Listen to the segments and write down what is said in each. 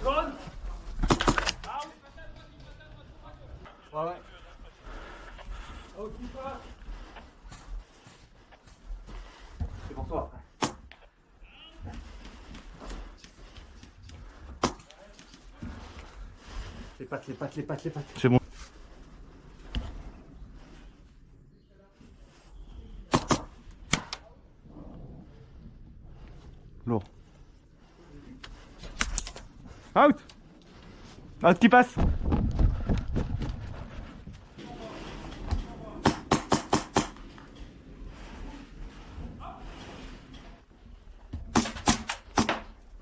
Ouais, ouais. C'est pour toi après. Les pattes, les pattes, les pattes, les pattes. C'est bon. Lourd. Out. Out qui passe.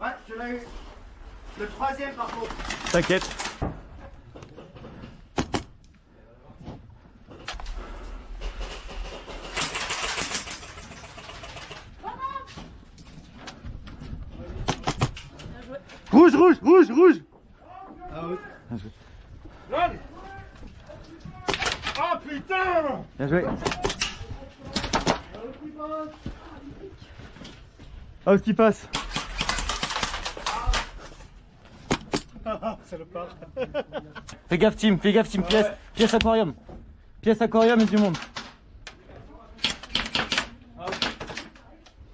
Ouais, je l'ai eu. Le troisième par contre. T'inquiète. Rouge, rouge, rouge, rouge. Ah oui. Bien joué. Run. Oh putain. Bien joué. Out qui passe. Ça le part. Fais gaffe team, pièce, pièce aquarium. Pièce aquarium et du monde.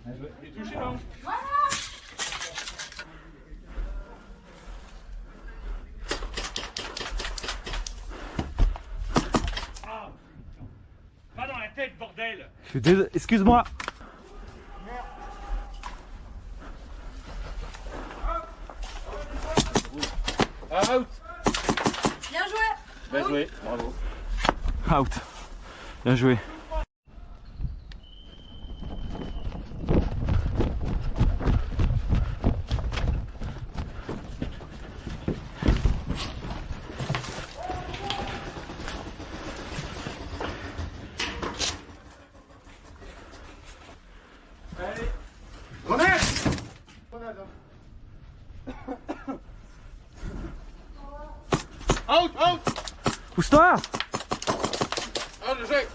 Il est touché là. Pas dans la tête, bordel. Je suis désolé, excuse-moi. Out. Bien joué. Bien joué, bravo. Out. Bien joué. Allez. Grenade. Grenade. Out, out. Pousse-toi. Ah, le jet.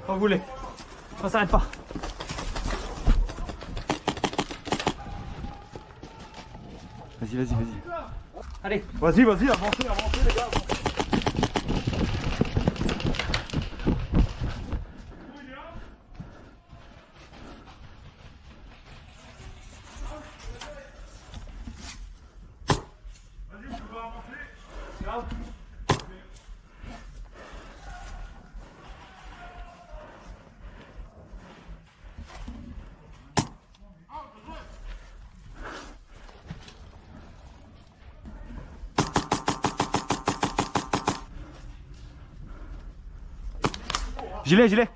Quand vous voulez. On s'arrête pas. Vas-y, vas-y, vas-y. Allez. Vas-y, vas-y, avancez, avancez les gars. Vas-y, tu vas avancer. Là. Gilet, gilet.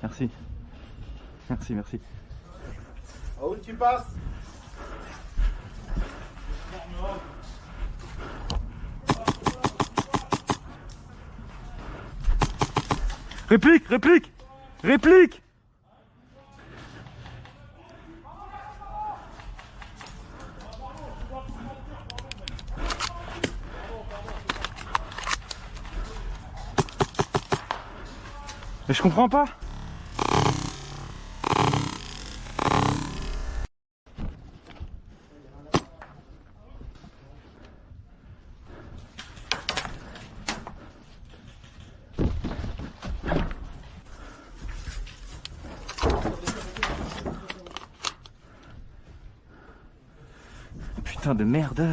Merci. Merci, merci. À où tu passes? Réplique, réplique, réplique. Mais je comprends pas. Putain de merde.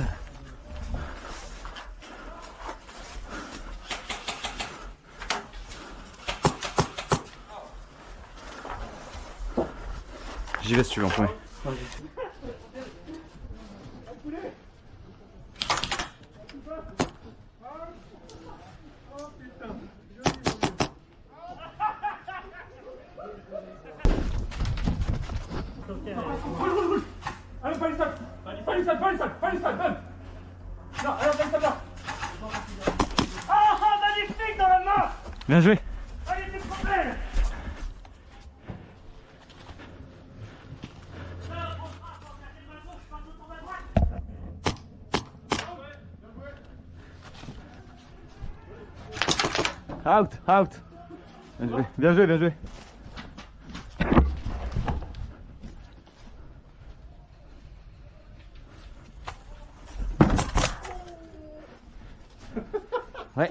J'y vais si tu veux en premier. Allez, palissade. Palissade, palissade, palissade, donne. Non, alors, palissade là. Ah, ah, Bien joué. Allez, t'es problème. Out, out. Bien joué, bien joué, bien joué. Ouais.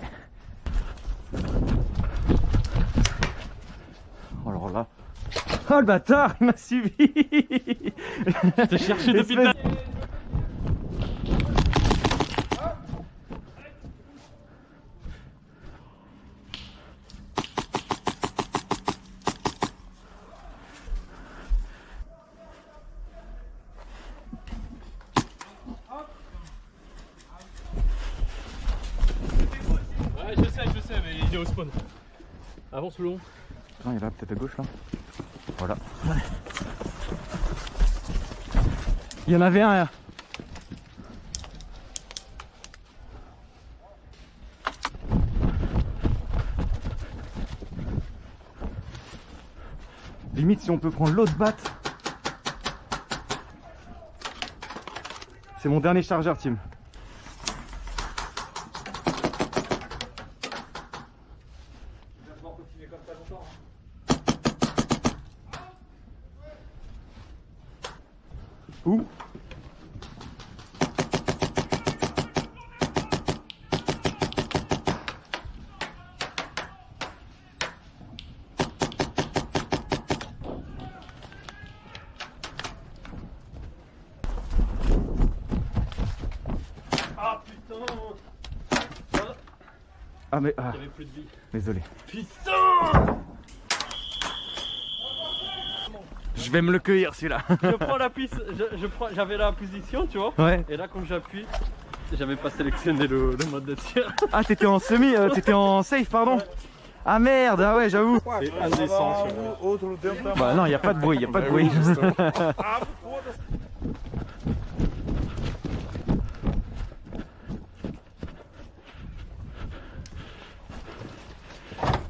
Oh alors là. Oh le bâtard, il m'a suivi. Je t'ai cherché depuis le temps. Ouais, je sais, mais il est au spawn. Avance le long. Non, il est là, peut-être à gauche là. Voilà. Il y en avait un là. Limite si on peut prendre l'autre batte. C'est mon dernier chargeur, team. Où? Ah putain. Ah mais... Ah, J'avais plus de vie. désolé. Putain. Je vais me le cueillir celui-là. Je prends la piste, j'avais la position, tu vois. Ouais. Et là, quand j'appuie, j'avais pas sélectionné le mode de tir. Ah t'étais en semi, t'étais en safe pardon. Ah merde, ah ouais j'avoue. C'est indécent. Bah non, y a pas de bruit, y a pas de bruit.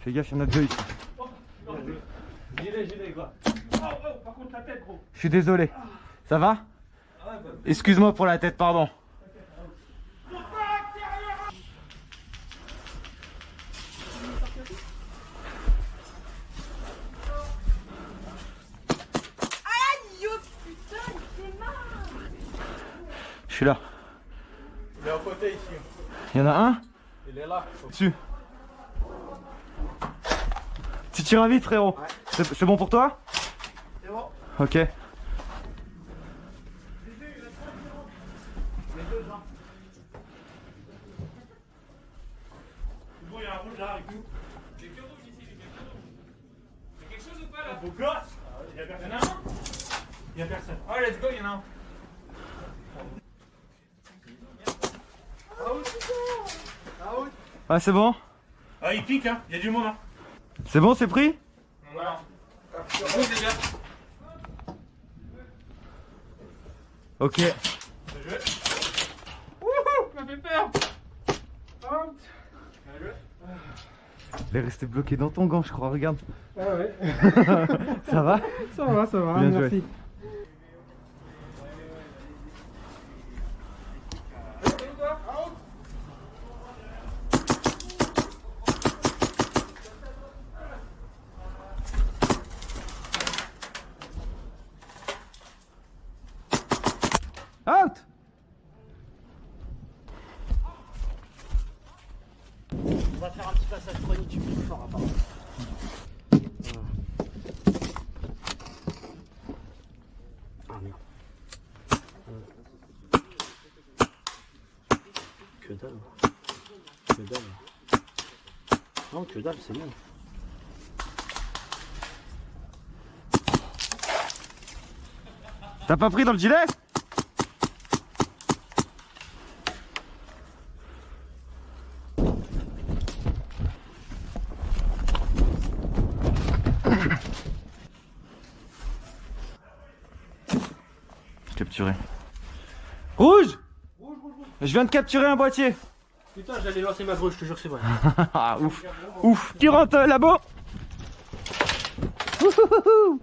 Fais gaffe, y'en a deux ici. Gilet, quoi. Par contre, la tête, gros. Je suis désolé. Ça va? Excuse-moi pour la tête, pardon. Je suis là. Il est à côté ici. Il y en a un Il est là. dessus. Tu tires vite frérot. C'est bon pour toi? C'est bon. Ok. Bon, il y a un rouge là avec nous. Il y a que rouge ici, il y a quelque chose ou pas là? Beau gosse. Il y a personne. Il y a personne. Allez, let's go, il y en a un. Ah c'est bon? Ah, il pique, hein. Il y a du monde, hein. C'est bon, c'est pris? Voilà. Rouge, les gars. Ok. Bien joué. Wouhou, ça fait peur. Il est resté bloqué dans ton gant, je crois, regarde. Ah ouais, Ça va? ça va, Bien joué. merci. Out! On va faire un petit passage chronique plus fort apparemment. Ah merde. Que dalle. Que dalle. Non, que dalle, c'est bon. T'as pas pris dans le gilet? Capturé. Rouge! Je viens de capturer un boîtier. Putain, j'allais lancer ma grue, je te jure, c'est vrai. Ah, ouf. Ouf. Qui rentre là-bas? Ouhouhou.